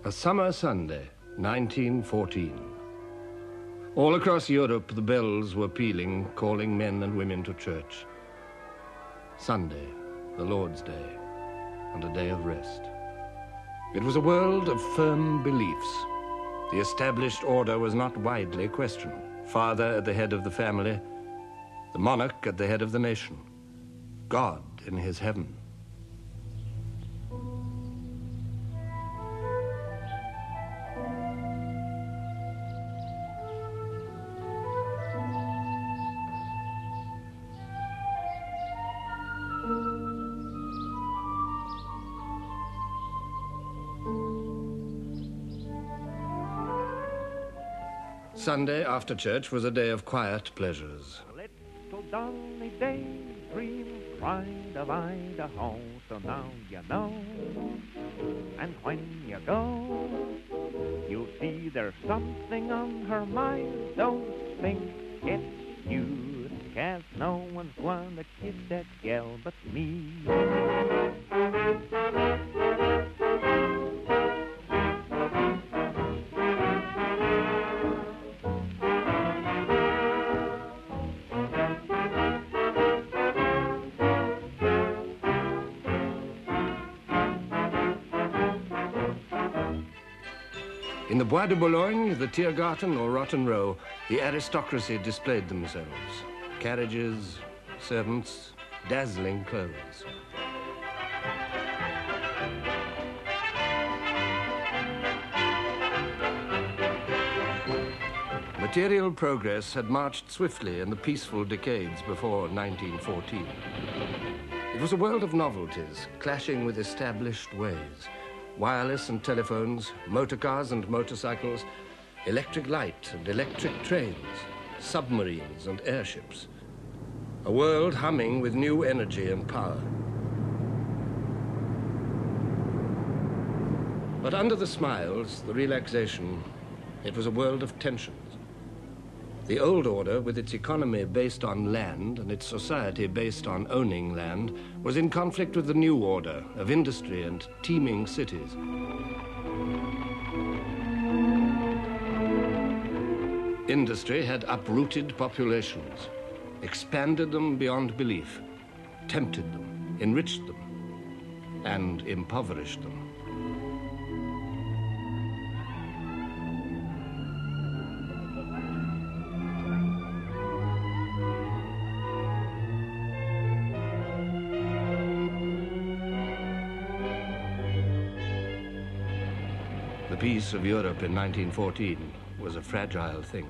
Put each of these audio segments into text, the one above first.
A summer Sunday, 1914. All across Europe, the bells were pealing, calling men and women to church. Sunday, the Lord's Day, and a day of rest. It was a world of firm beliefs. The established order was not widely questioned. Father at the head of the family, the monarch at the head of the nation, God in his heaven. Sunday after church was a day of quiet pleasures. Little Donny daydream cried of Idaho, so now you know. And when you go, you'll see there's something on her mind. Don't think it's you, 'cause no one's gonna kiss that gal but me. In the Bois de Boulogne, the Tiergarten or Rotten Row, the aristocracy displayed themselves. Carriages, servants, dazzling clothes. Material progress had marched swiftly in the peaceful decades before 1914. It was a world of novelties, clashing with established ways. Wireless and telephones, motor cars and motorcycles, electric light and electric trains, submarines and airships. A world humming with new energy and power. But under the smiles, the relaxation, it was a world of tensions. The old order, with its economy based on land and its society based on owning land, was in conflict with the new order of industry and teeming cities. Industry had uprooted populations, expanded them beyond belief, tempted them, enriched them, and impoverished them. The peace of Europe in 1914 was a fragile thing.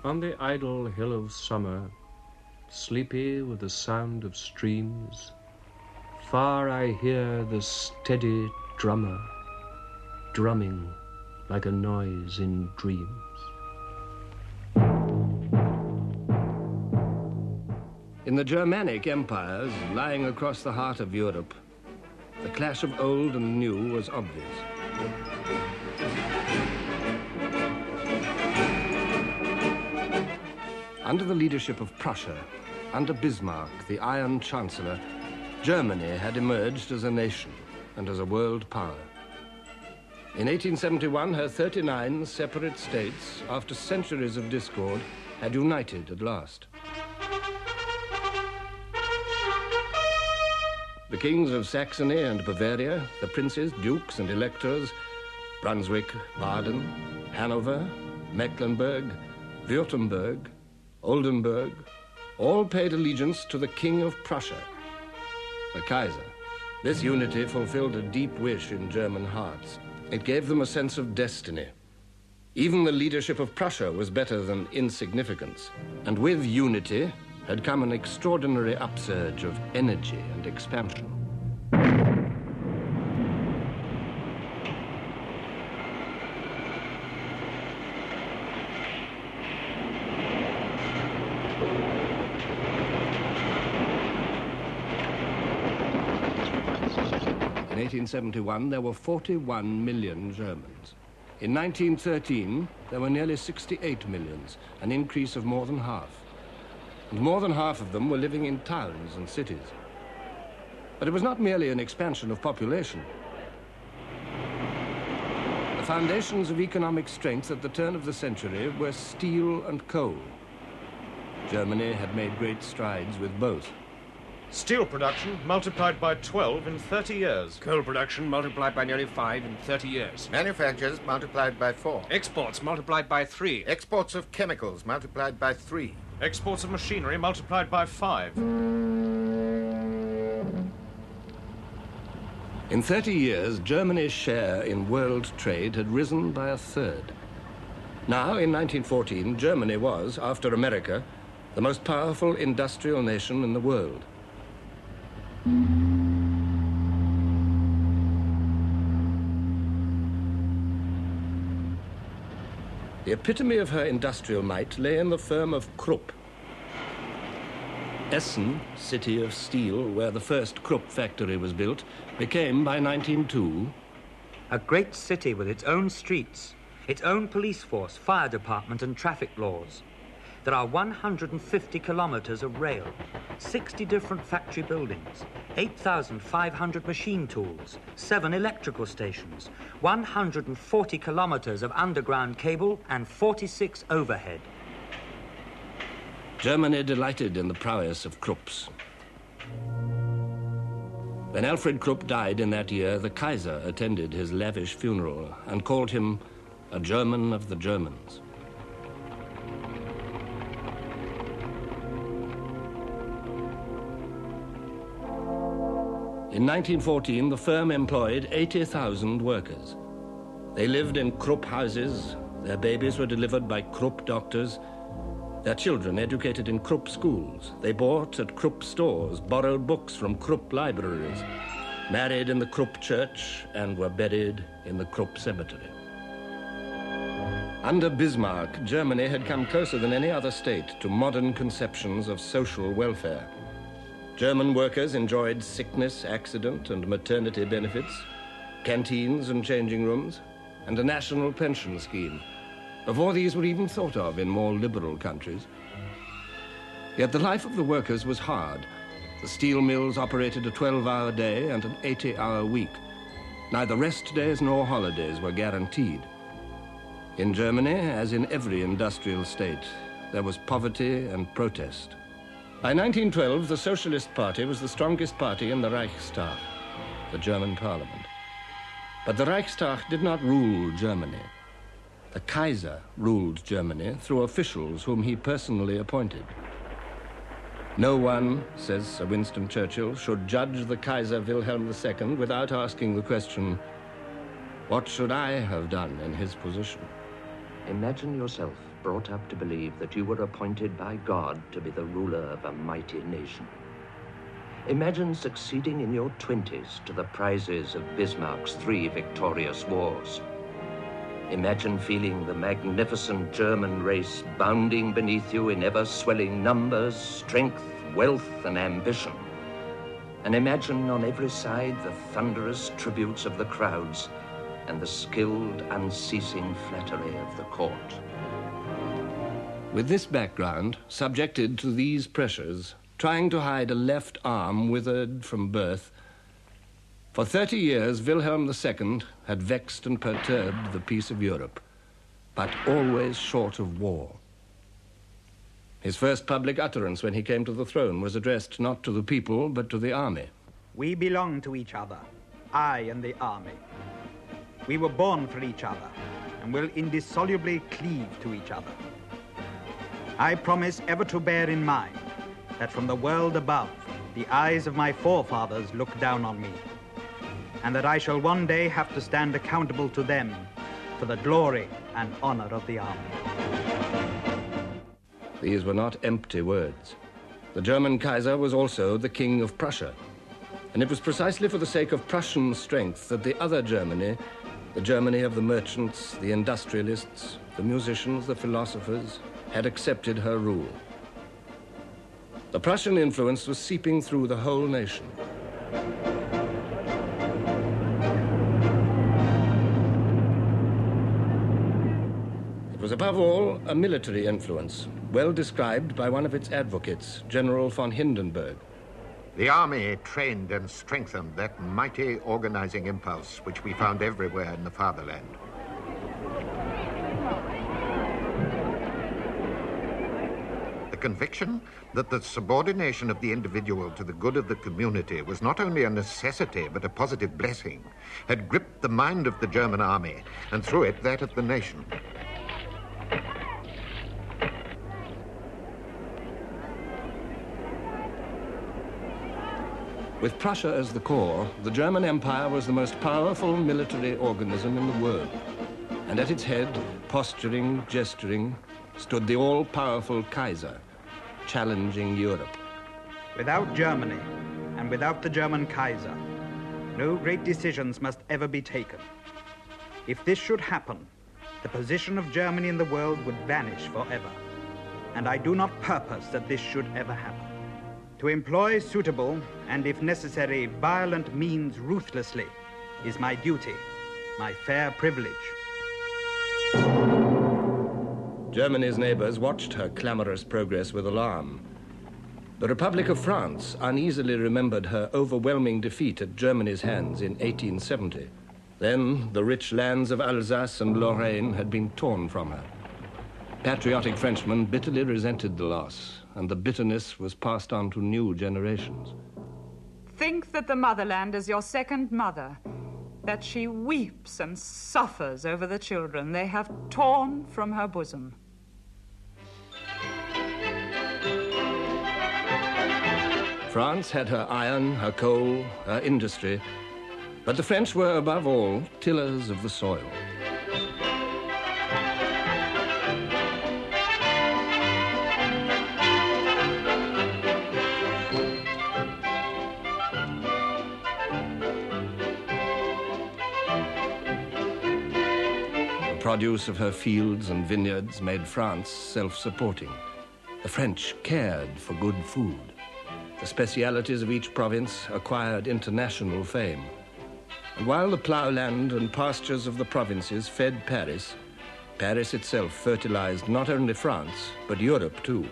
On the idle hill of summer, sleepy with the sound of streams, far I hear the steady drummer, drumming like a noise in dreams. In the Germanic empires, lying across the heart of Europe, the clash of old and new was obvious. Under the leadership of Prussia, under Bismarck, the Iron Chancellor, Germany had emerged as a nation and as a world power. In 1871, her 39 separate states, after centuries of discord, had united at last. The kings of Saxony and Bavaria, the princes, dukes, and electors, Brunswick, Baden, Hanover, Mecklenburg, Württemberg, Oldenburg, all paid allegiance to the King of Prussia, the Kaiser. This unity fulfilled a deep wish in German hearts. It gave them a sense of destiny. Even the leadership of Prussia was better than insignificance. And with unity had come an extraordinary upsurge of energy and expansion. In 1871, there were 41 million Germans. In 1913, there were nearly 68 millions, an increase of more than half. And more than half of them were living in towns and cities. But it was not merely an expansion of population. The foundations of economic strength at the turn of the century were steel and coal. Germany had made great strides with both. Steel production multiplied by 12 in 30 years. Coal production multiplied by nearly 5 in 30 years. Manufactures multiplied by 4. Exports multiplied by 3. Exports of chemicals multiplied by 3. Exports of machinery multiplied by 5. In 30 years, Germany's share in world trade had risen by a third. Now, in 1914, Germany was, after America, the most powerful industrial nation in the world. The epitome of her industrial might lay in the firm of Krupp. Essen, city of steel, where the first Krupp factory was built, became, by 1902, a great city with its own streets, its own police force, fire department and traffic laws. There are 150 kilometers of rail, 60 different factory buildings, 8,500 machine tools, 7 electrical stations, 140 kilometers of underground cable, and 46 overhead. Germany delighted in the prowess of Krupps. When Alfred Krupp died in that year, the Kaiser attended his lavish funeral and called him a German of the Germans. In 1914, the firm employed 80,000 workers. They lived in Krupp houses, their babies were delivered by Krupp doctors, their children educated in Krupp schools. They bought at Krupp stores, borrowed books from Krupp libraries, married in the Krupp church, and were buried in the Krupp cemetery. Under Bismarck, Germany had come closer than any other state to modern conceptions of social welfare. German workers enjoyed sickness, accident, and maternity benefits, canteens and changing rooms, and a national pension scheme, before these were even thought of in more liberal countries. Yet the life of the workers was hard. The steel mills operated a 12-hour day and an 80-hour week. Neither rest days nor holidays were guaranteed. In Germany, as in every industrial state, there was poverty and protest. By 1912, the Socialist Party was the strongest party in the Reichstag, the German parliament. But the Reichstag did not rule Germany. The Kaiser ruled Germany through officials whom he personally appointed. No one, says Sir Winston Churchill, should judge the Kaiser Wilhelm II without asking the question, what should I have done in his position? Imagine yourself brought up to believe that you were appointed by God to be the ruler of a mighty nation. Imagine succeeding in your 20s to the prizes of Bismarck's 3 victorious wars. Imagine feeling the magnificent German race bounding beneath you in ever-swelling numbers, strength, wealth, and ambition. And imagine on every side the thunderous tributes of the crowds and the skilled, unceasing flattery of the court. With this background, subjected to these pressures, trying to hide a left arm withered from birth, for 30 years Wilhelm II had vexed and perturbed the peace of Europe, but always short of war. His first public utterance when he came to the throne was addressed not to the people, but to the army. We belong to each other, I and the army. We were born for each other and will indissolubly cleave to each other. I promise ever to bear in mind that from the world above, the eyes of my forefathers look down on me, and that I shall one day have to stand accountable to them for the glory and honor of the army. These were not empty words. The German Kaiser was also the King of Prussia, and it was precisely for the sake of Prussian strength that the other Germany, the Germany of the merchants, the industrialists, the musicians, the philosophers, had accepted her rule. The Prussian influence was seeping through the whole nation. It was above all a military influence, well described by one of its advocates, General von Hindenburg. The army trained and strengthened that mighty organizing impulse which we found everywhere in the fatherland. The conviction that the subordination of the individual to the good of the community was not only a necessity but a positive blessing had gripped the mind of the German army and through it that of the nation. With Prussia as the core, the German Empire was the most powerful military organism in the world. And at its head, posturing, gesturing, stood the all-powerful Kaiser, challenging Europe. Without Germany, and without the German Kaiser, no great decisions must ever be taken. If this should happen, the position of Germany in the world would vanish forever. And I do not purpose that this should ever happen. To employ suitable, and if necessary, violent means ruthlessly is my duty, my fair privilege. Germany's neighbors watched her clamorous progress with alarm. The Republic of France uneasily remembered her overwhelming defeat at Germany's hands in 1870. Then the rich lands of Alsace and Lorraine had been torn from her. Patriotic Frenchmen bitterly resented the loss, and the bitterness was passed on to new generations. Think that the motherland is your second mother, that she weeps and suffers over the children they have torn from her bosom. France had her iron, her coal, her industry, but the French were above all tillers of the soil. The produce of her fields and vineyards made France self-supporting. The French cared for good food. The specialities of each province acquired international fame. And while the ploughland and pastures of the provinces fed Paris, Paris itself fertilized not only France, but Europe too.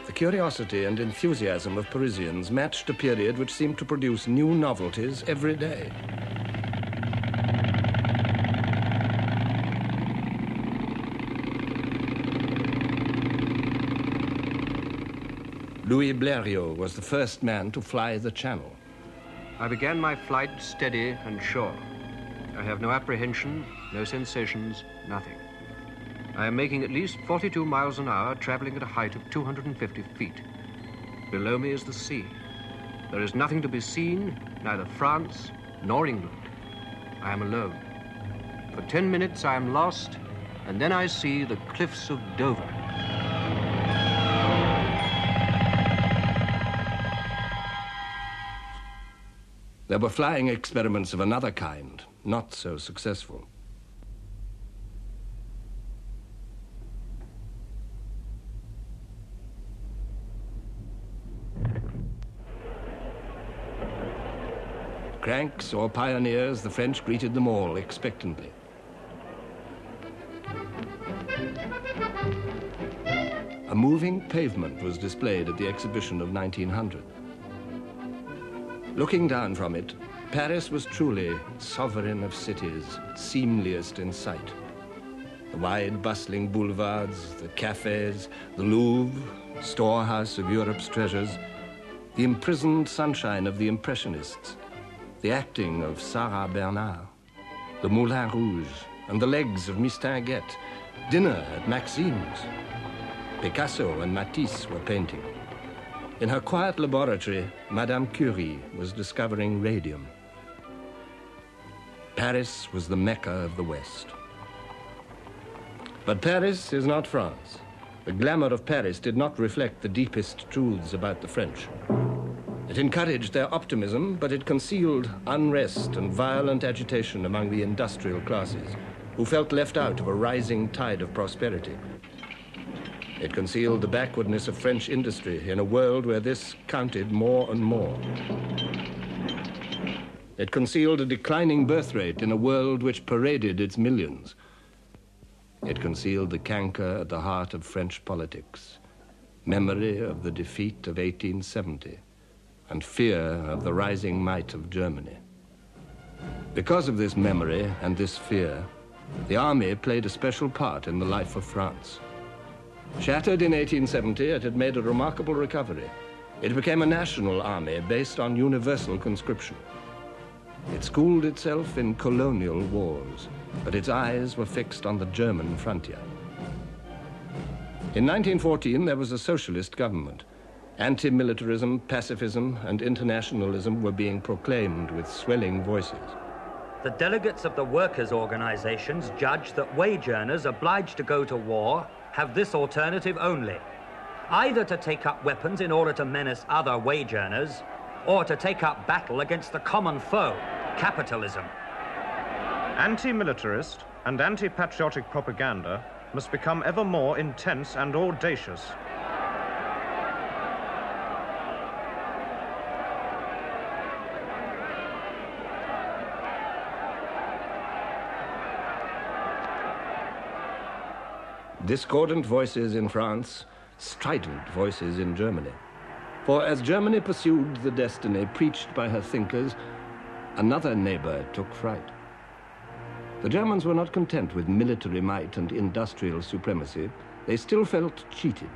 The curiosity and enthusiasm of Parisians matched a period which seemed to produce new novelties every day. Louis Blériot was the first man to fly the Channel. I began my flight steady and sure. I have no apprehension, no sensations, nothing. I am making at least 42 miles an hour, traveling at a height of 250 feet. Below me is the sea. There is nothing to be seen, neither France nor England. I am alone. For 10 minutes I am lost, and then I see the cliffs of Dover. There were flying experiments of another kind, not so successful. Cranks or pioneers, the French greeted them all expectantly. A moving pavement was displayed at the exhibition of 1900. Looking down from it, Paris was truly sovereign of cities, seemliest in sight. The wide, bustling boulevards, the cafes, the Louvre, storehouse of Europe's treasures, the imprisoned sunshine of the Impressionists, the acting of Sarah Bernard, the Moulin Rouge, and the legs of Mistinguett, dinner at Maxime's. Picasso and Matisse were painting. In her quiet laboratory, Madame Curie was discovering radium. Paris was the Mecca of the West. But Paris is not France. The glamour of Paris did not reflect the deepest truths about the French. It encouraged their optimism, but it concealed unrest and violent agitation among the industrial classes, who felt left out of a rising tide of prosperity. It concealed the backwardness of French industry in a world where this counted more and more. It concealed a declining birth rate in a world which paraded its millions. It concealed the canker at the heart of French politics, memory of the defeat of 1870, and fear of the rising might of Germany. Because of this memory and this fear, the army played a special part in the life of France. Shattered in 1870, it had made a remarkable recovery. It became a national army based on universal conscription. It schooled itself in colonial wars, but its eyes were fixed on the German frontier. In 1914, there was a socialist government. Anti-militarism, pacifism, and internationalism were being proclaimed with swelling voices. The delegates of the workers' organizations judge that wage earners obliged to go to war have this alternative only: either to take up weapons in order to menace other wage earners, or to take up battle against the common foe, capitalism. Anti-militarist and anti-patriotic propaganda must become ever more intense and audacious. Discordant voices in France, strident voices in Germany. For as Germany pursued the destiny preached by her thinkers, another neighbor took fright. The Germans were not content with military might and industrial supremacy. They still felt cheated.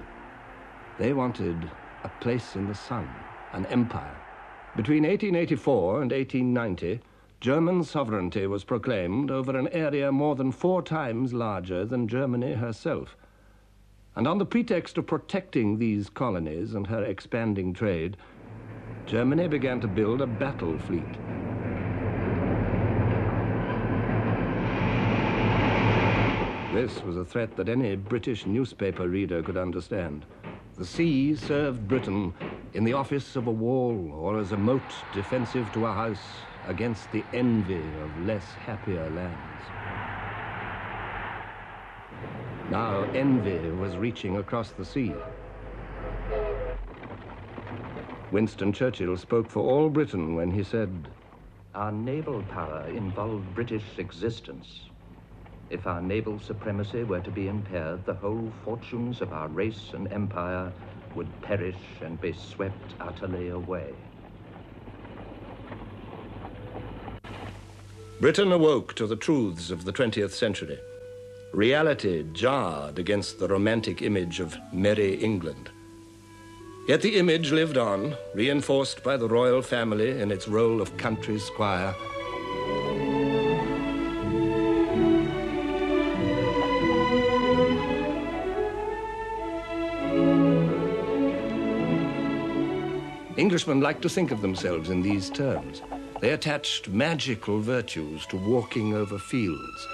They wanted a place in the sun, an empire. Between 1884 and 1890, German sovereignty was proclaimed over an area more than 4 times larger than Germany herself. And on the pretext of protecting these colonies and her expanding trade, Germany began to build a battle fleet. This was a threat that any British newspaper reader could understand. The sea served Britain in the office of a wall or as a moat defensive to a house against the envy of less happier lands. Now envy was reaching across the sea. Winston Churchill spoke for all Britain when he said, "Our naval power involved British existence. If our naval supremacy were to be impaired, the whole fortunes of our race and empire would perish and be swept utterly away." Britain awoke to the truths of the 20th century. Reality jarred against the romantic image of merry England. Yet the image lived on, reinforced by the royal family in its role of country squire. Englishmen liked to think of themselves in these terms. They attached magical virtues to walking over fields.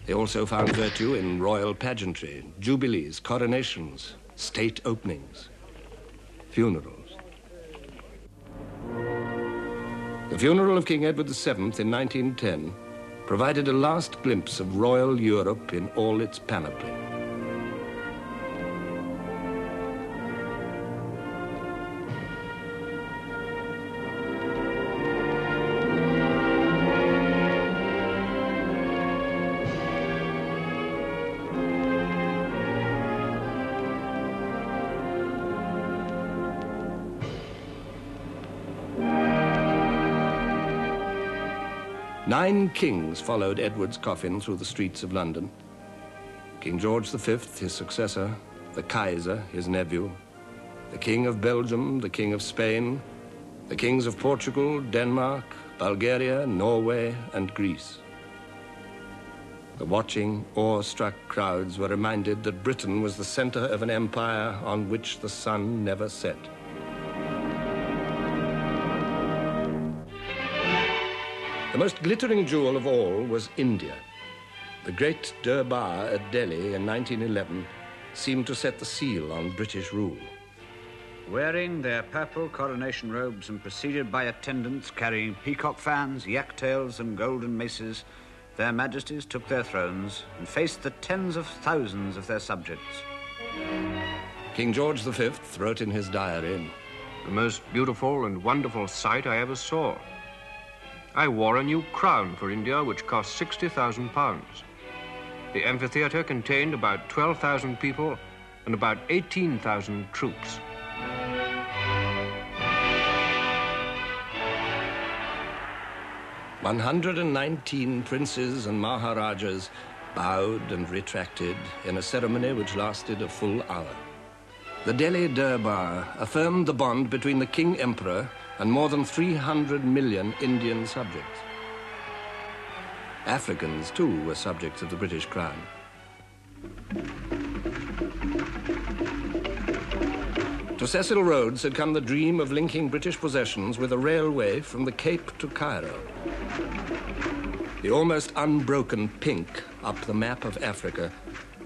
They also found virtue in royal pageantry, jubilees, coronations, state openings, funerals. The funeral of King Edward VII in 1910 provided a last glimpse of royal Europe in all its panoply. Nine kings followed Edward's coffin through the streets of London. King George V, his successor, the Kaiser, his nephew, the King of Belgium, the King of Spain, the kings of Portugal, Denmark, Bulgaria, Norway, and Greece. The watching, awe-struck crowds were reminded that Britain was the center of an empire on which the sun never set. The most glittering jewel of all was India. The great Durbar at Delhi in 1911 seemed to set the seal on British rule. Wearing their purple coronation robes and preceded by attendants carrying peacock fans, yak tails, and golden maces, their majesties took their thrones and faced the tens of thousands of their subjects. King George V wrote in his diary, the most beautiful and wonderful sight I ever saw. I wore a new crown for India, which cost £60,000. The amphitheatre contained about 12,000 people and about 18,000 troops. "119 princes and maharajas bowed and retracted in a ceremony which lasted a full hour. The Delhi Durbar affirmed the bond between the King-Emperor and more than 300 million Indian subjects. Africans, too, were subjects of the British Crown. To Cecil Rhodes had come the dream of linking British possessions with a railway from the Cape to Cairo. The almost unbroken pink up the map of Africa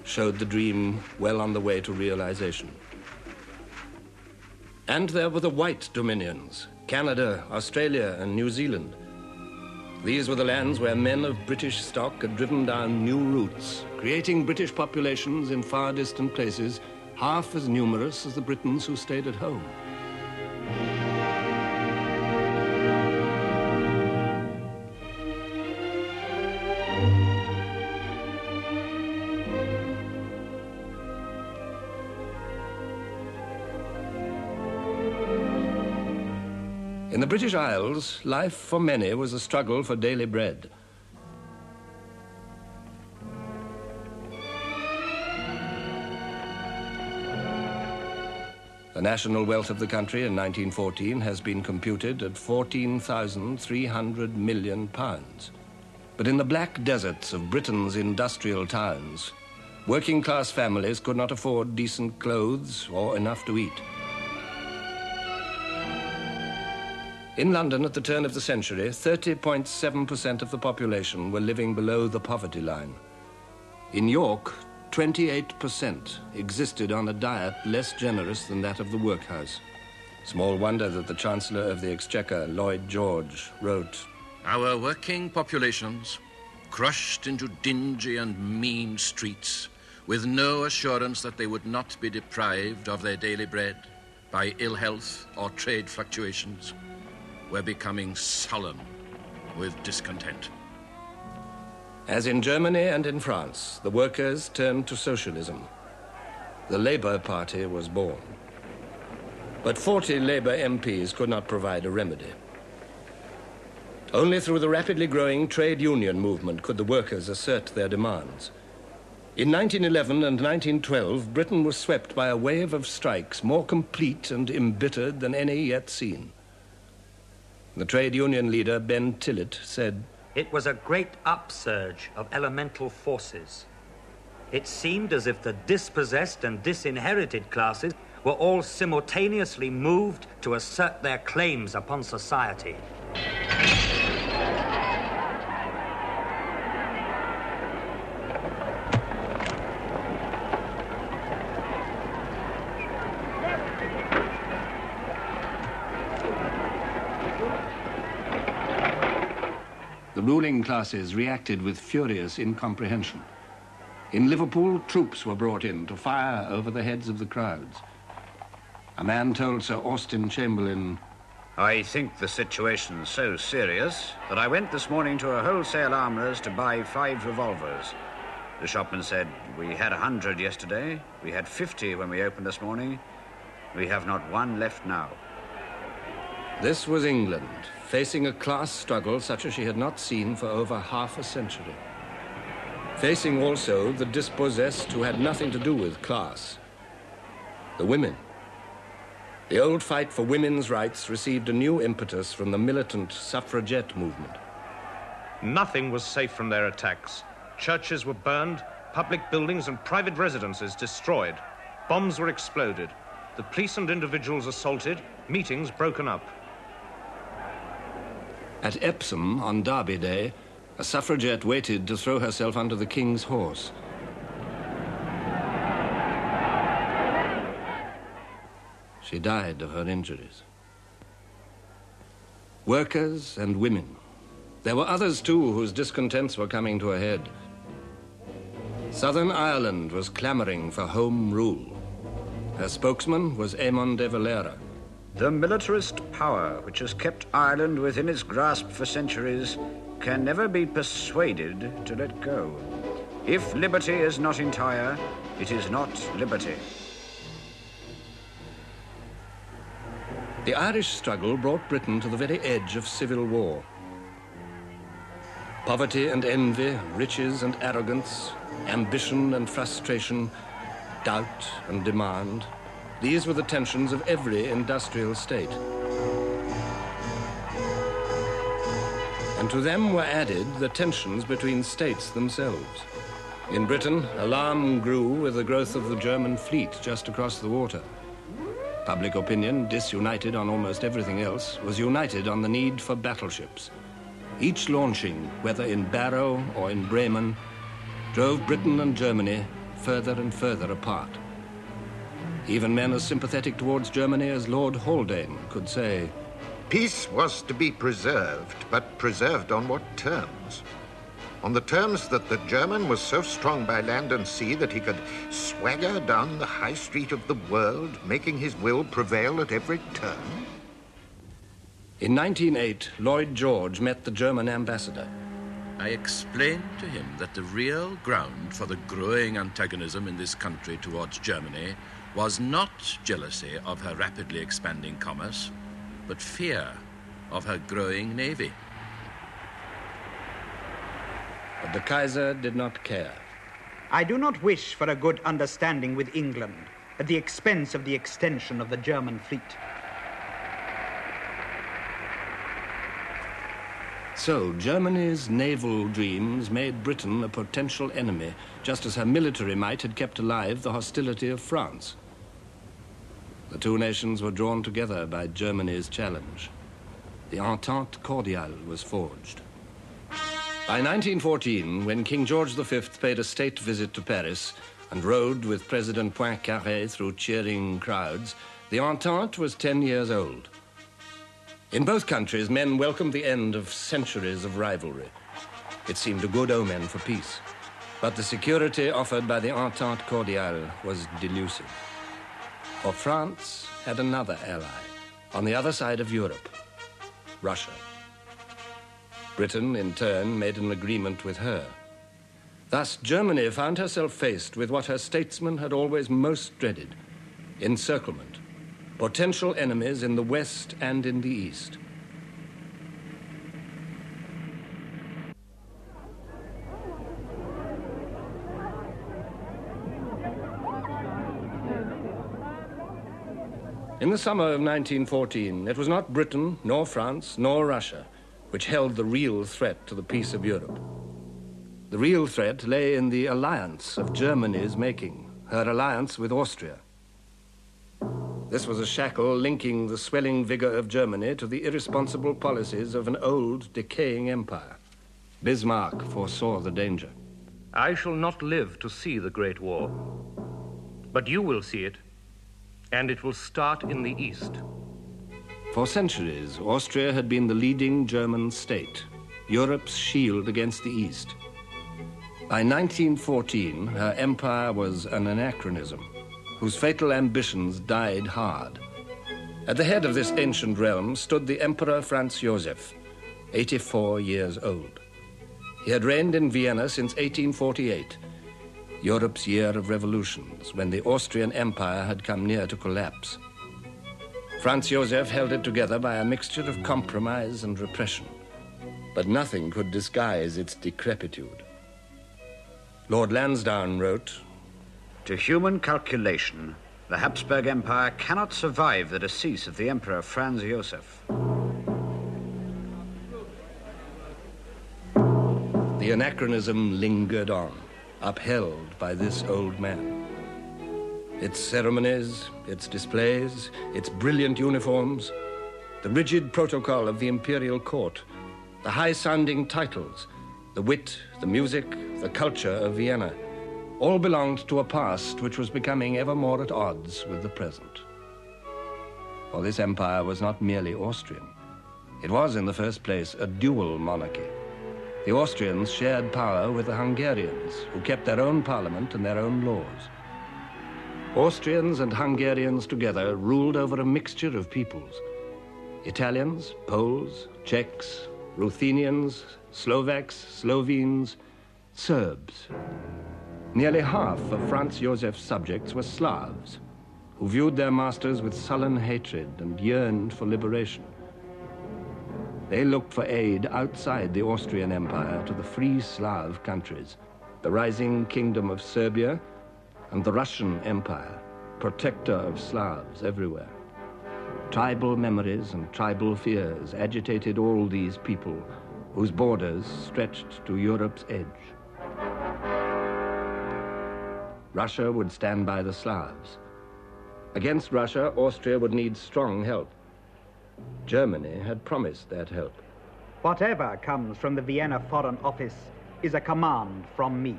showed the dream well on the way to realization. And there were the white dominions, Canada, Australia, and New Zealand. These were the lands where men of British stock had driven down new routes, creating British populations in far distant places, half as numerous as the Britons who stayed at home. In the British Isles, life for many was a struggle for daily bread. The national wealth of the country in 1914 has been computed at £14,300 million. But in the black deserts of Britain's industrial towns, working-class families could not afford decent clothes or enough to eat. In London at the turn of the century, 30.7% of the population were living below the poverty line. In York, 28% existed on a diet less generous than that of the workhouse. Small wonder that the Chancellor of the Exchequer, Lloyd George, wrote, "Our working populations, crushed into dingy and mean streets, with no assurance that they would not be deprived of their daily bread by ill health or trade fluctuations, were becoming sullen with discontent." As in Germany and in France, the workers turned to socialism. The Labour Party was born. But 40 Labour MPs could not provide a remedy. Only through the rapidly growing trade union movement could the workers assert their demands. In 1911 and 1912, Britain was swept by a wave of strikes more complete and embittered than any yet seen. The trade union leader, Ben Tillett, said, "It was a great upsurge of elemental forces. It seemed as if the dispossessed and disinherited classes were all simultaneously moved to assert their claims upon society." The ruling classes reacted with furious incomprehension. In Liverpool, troops were brought in to fire over the heads of the crowds. A man told Sir Austin Chamberlain, "I think the situation's so serious that I went this morning to a wholesale armourer's to buy 5 revolvers. The shopman said, 'We had 100 yesterday. We had 50 when we opened this morning. We have not one left now.'" This was England, facing a class struggle such as she had not seen for over half a century. Facing also the dispossessed who had nothing to do with class. The women. The old fight for women's rights received a new impetus from the militant suffragette movement. Nothing was safe from their attacks. Churches were burned, public buildings and private residences destroyed. Bombs were exploded. The police and individuals assaulted, meetings broken up. At Epsom, on Derby Day, a suffragette waited to throw herself under the King's horse. She died of her injuries. Workers and women. There were others, too, whose discontents were coming to a head. Southern Ireland was clamoring for home rule. Her spokesman was Eamon de Valera. The militarist power which has kept Ireland within its grasp for centuries can never be persuaded to let go. If liberty is not entire, it is not liberty. The Irish struggle brought Britain to the very edge of civil war. Poverty and envy, riches and arrogance, ambition and frustration, doubt and demand, these were the tensions of every industrial state. And to them were added the tensions between states themselves. In Britain, alarm grew with the growth of the German fleet just across the water. Public opinion, disunited on almost everything else, was united on the need for battleships. Each launching, whether in Barrow or in Bremen, drove Britain and Germany further and further apart. Even men as sympathetic towards Germany as Lord Haldane could say, peace was to be preserved, but preserved on what terms? On the terms that the German was so strong by land and sea that he could swagger down the high street of the world, making his will prevail at every turn? In 1908, Lloyd George met the German ambassador. I explained to him that the real ground for the growing antagonism in this country towards Germany was not jealousy of her rapidly expanding commerce, but fear of her growing navy. But the Kaiser did not care. I do not wish for a good understanding with England at the expense of the extension of the German fleet. So, Germany's naval dreams made Britain a potential enemy, just as her military might had kept alive the hostility of France. The two nations were drawn together by Germany's challenge. The Entente Cordiale was forged. By 1914, when King George V paid a state visit to Paris and rode with President Poincaré through cheering crowds, the Entente was 10 years old. In both countries, men welcomed the end of centuries of rivalry. It seemed a good omen for peace. But the security offered by the Entente Cordiale was delusive. For France had another ally on the other side of Europe, Russia. Britain, in turn, made an agreement with her. Thus, Germany found herself faced with what her statesmen had always most dreaded, encirclement, potential enemies in the West and in the East. In the summer of 1914, it was not Britain, nor France, nor Russia which held the real threat to the peace of Europe. The real threat lay in the alliance of Germany's making, her alliance with Austria. This was a shackle linking the swelling vigor of Germany to the irresponsible policies of an old, decaying empire. Bismarck foresaw the danger. I shall not live to see the Great War, but you will see it, and it will start in the East. For centuries, Austria had been the leading German state, Europe's shield against the East. By 1914, her empire was an anachronism, whose fatal ambitions died hard. At the head of this ancient realm stood the Emperor Franz Joseph, 84 years old. He had reigned in Vienna since 1848, Europe's year of revolutions, when the Austrian Empire had come near to collapse. Franz Joseph held it together by a mixture of compromise and repression, but nothing could disguise its decrepitude. Lord Lansdowne wrote, "To human calculation, the Habsburg Empire cannot survive the decease of the Emperor Franz Joseph." The anachronism lingered on, upheld by this old man. Its ceremonies, its displays, its brilliant uniforms, the rigid protocol of the imperial court, the high-sounding titles, the wit, the music, the culture of Vienna, all belonged to a past which was becoming ever more at odds with the present. For this empire was not merely Austrian. It was, in the first place, a dual monarchy. The Austrians shared power with the Hungarians, who kept their own parliament and their own laws. Austrians and Hungarians together ruled over a mixture of peoples. Italians, Poles, Czechs, Ruthenians, Slovaks, Slovenes, Serbs. Nearly half of Franz Josef's subjects were Slavs, who viewed their masters with sullen hatred and yearned for liberation. They looked for aid outside the Austrian Empire to the free Slav countries, the rising kingdom of Serbia and the Russian Empire, protector of Slavs everywhere. Tribal memories and tribal fears agitated all these people whose borders stretched to Europe's edge. Russia would stand by the Slavs. Against Russia, Austria would need strong help. Germany had promised that help. Whatever comes from the Vienna Foreign Office is a command from me.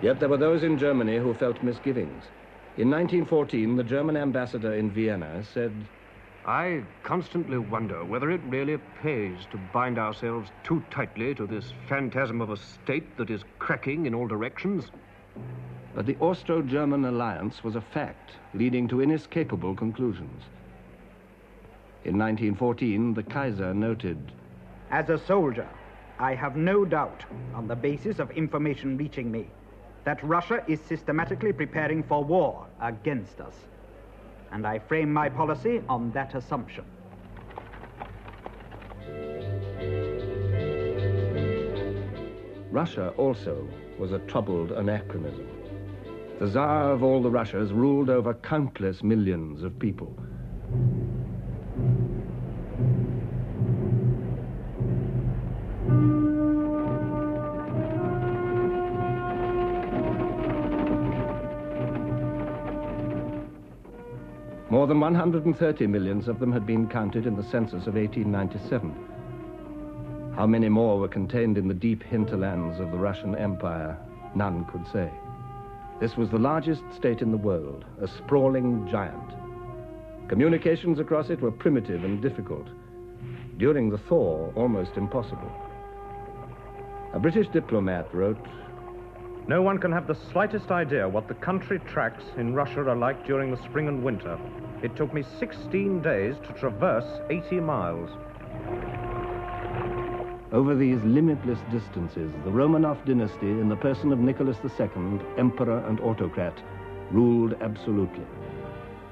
Yet there were those in Germany who felt misgivings. In 1914, the German ambassador in Vienna said, I constantly wonder whether it really pays to bind ourselves too tightly to this phantasm of a state that is cracking in all directions. But the Austro-German alliance was a fact, leading to inescapable conclusions. In 1914, the Kaiser noted, As a soldier, I have no doubt, on the basis of information reaching me, that Russia is systematically preparing for war against us. And I frame my policy on that assumption. Russia also was a troubled anachronism. The Tsar of all the Russias ruled over countless millions of people. More than 130 millions of them had been counted in the census of 1897. How many more were contained in the deep hinterlands of the Russian Empire, none could say. This was the largest state in the world, a sprawling giant. Communications across it were primitive and difficult. During the thaw, almost impossible. A British diplomat wrote, No one can have the slightest idea what the country tracks in Russia are like during the spring and winter. It took me 16 days to traverse 80 miles. Over these limitless distances, the Romanov dynasty, in the person of Nicholas II, emperor and autocrat, ruled absolutely.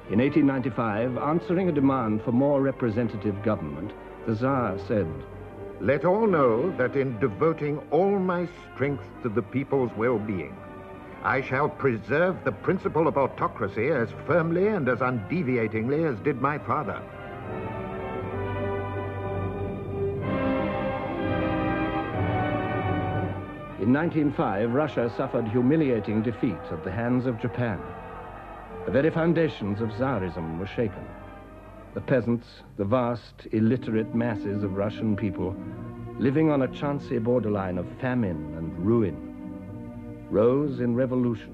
In 1895, answering a demand for more representative government, the Tsar said, Let all know that in devoting all my strength to the people's well-being, I shall preserve the principle of autocracy as firmly and as undeviatingly as did my father. In 1905, Russia suffered humiliating defeat at the hands of Japan. The very foundations of Tsarism were shaken. The peasants, the vast, illiterate masses of Russian people, living on a chancy borderline of famine and ruin, rose in revolution.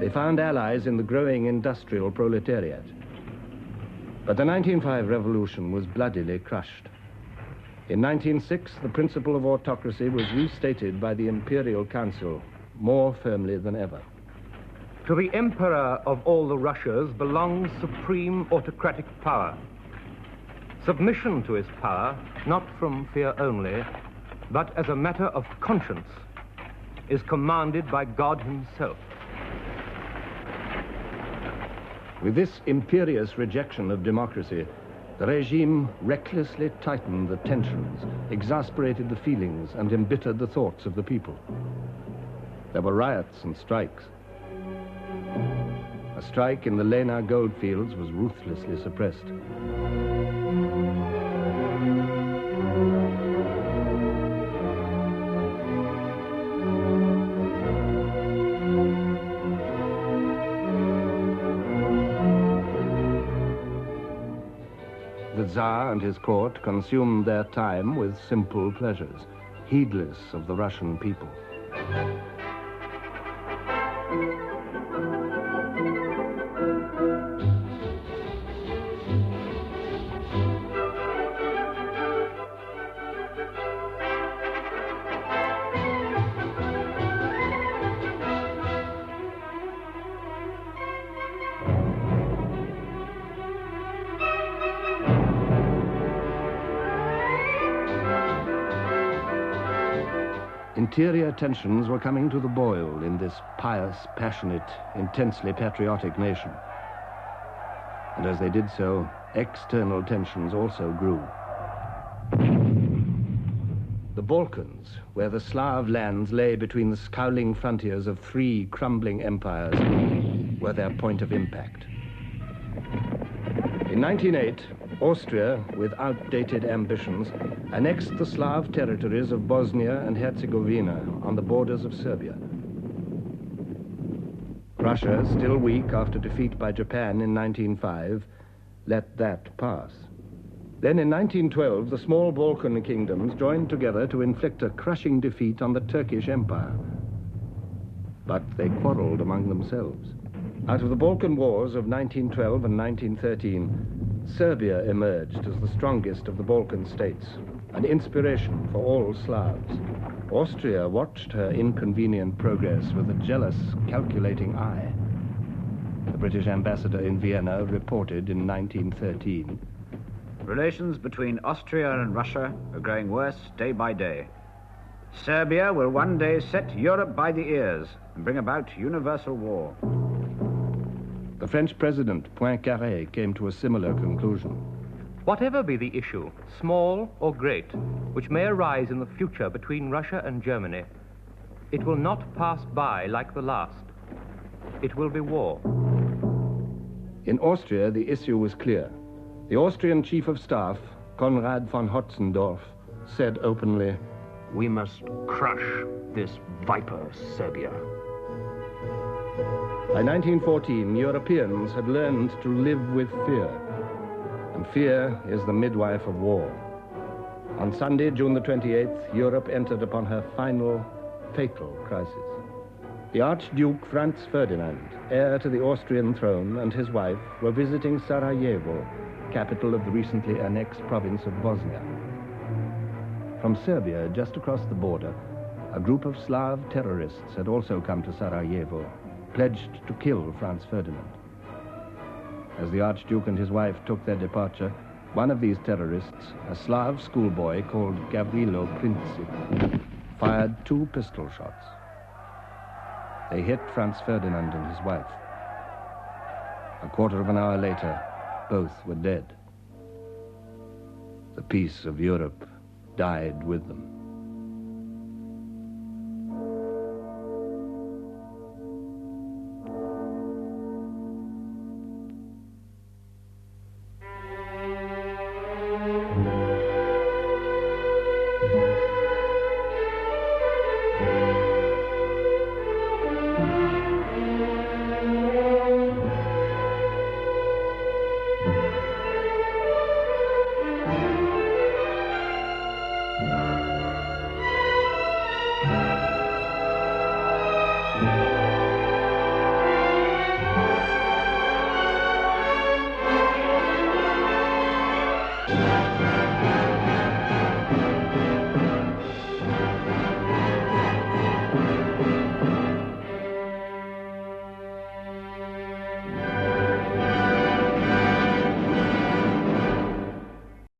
They found allies in the growing industrial proletariat. But the 1905 revolution was bloodily crushed. In 1906, the principle of autocracy was restated by the Imperial Council more firmly than ever. To the Emperor of all the Russias belongs supreme autocratic power. Submission to his power, not from fear only, but as a matter of conscience, is commanded by God himself. With this imperious rejection of democracy, the regime recklessly tightened the tensions, exasperated the feelings, and embittered the thoughts of the people. There were riots and strikes. A strike in the Lena goldfields was ruthlessly suppressed. The Tsar and his court consumed their time with simple pleasures, heedless of the Russian people. Interior tensions were coming to the boil in this pious, passionate, intensely patriotic nation. And as they did so, external tensions also grew. The Balkans, where the Slav lands lay between the scowling frontiers of three crumbling empires, were their point of impact. In 1908, Austria, with outdated ambitions, annexed the Slav territories of Bosnia and Herzegovina on the borders of Serbia. Russia, still weak after defeat by Japan in 1905, let that pass. Then in 1912, the small Balkan kingdoms joined together to inflict a crushing defeat on the Turkish Empire. But they quarreled among themselves. Out of the Balkan Wars of 1912 and 1913, Serbia emerged as the strongest of the Balkan states, an inspiration for all Slavs. Austria watched her inconvenient progress with a jealous, calculating eye. The British ambassador in Vienna reported in 1913, "Relations between Austria and Russia are growing worse day by day. Serbia will one day set Europe by the ears and bring about universal war." The French president, Poincaré, came to a similar conclusion. Whatever be the issue, small or great, which may arise in the future between Russia and Germany, it will not pass by like the last. It will be war. In Austria, the issue was clear. The Austrian chief of staff, Konrad von Hotzendorf, said openly, "We must crush this viper, Serbia." By 1914, Europeans had learned to live with fear, and fear is the midwife of war. On Sunday, June the 28th, Europe entered upon her final, fatal crisis. The Archduke Franz Ferdinand, heir to the Austrian throne, and his wife were visiting Sarajevo, capital of the recently annexed province of Bosnia. From Serbia, just across the border, a group of Slav terrorists had also come to Sarajevo, pledged to kill Franz Ferdinand. As the Archduke and his wife took their departure, one of these terrorists, a Slav schoolboy called Gavrilo Princip, fired 2 pistol shots. They hit Franz Ferdinand and his wife. A quarter of an hour later, both were dead. The peace of Europe died with them.